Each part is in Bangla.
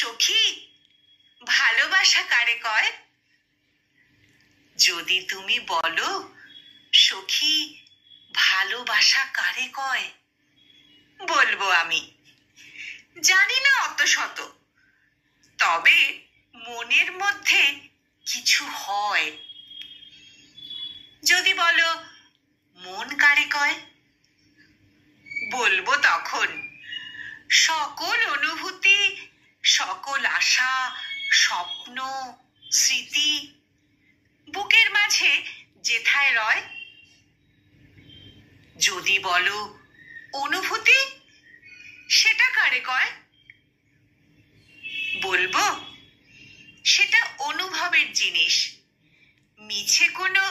সখী, ভালোবাসা কারে কয়? যদি তুমি বলো সখী, ভালোবাসা কারে কয়, বলবো আমি জানি না অত শত, তবে মনের মধ্যে কিছু হয়। যদি বলো মন কারে কয়, বলবো তখন সকল অনুভূতি, সকল আশা, স্বপ্ন, স্মৃতি বুকের মাঝে যেথায় রয়। যদি বলো অনুভূতি, সেটা কারে কয়, বলবো সেটা অনুভবের জিনিস, মিছে কোনো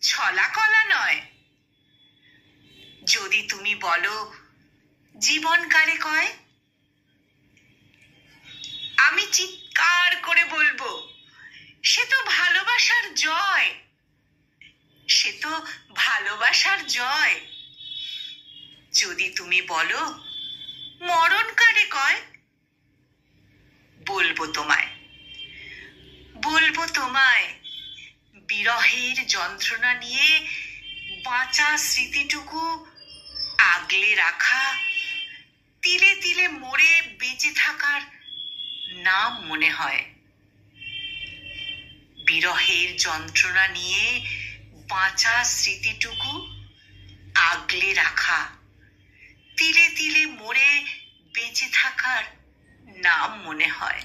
ছলা কলা নয়। যদি তুমি বলো জীবন কারে কয়, আমি চিৎকার করে বলবো সে তো ভালোবাসার জয়, সে তো ভালোবাসার জয়। যদি তুমি বলো মরণ কারে কয়, বলবো তোমায় বিরহের যন্ত্রণা নিয়ে বাঁচা স্মৃতিটুকু আগলে রাখা, তিলে তিলে মরে বেঁচে থাকার নাম মনে হয়। বিরহের যন্ত্রণা নিয়ে বাঁচা স্মৃতিটুকু আগলে রাখা, তিলে তিলে মরে বেঁচে থাকার নাম মনে হয়।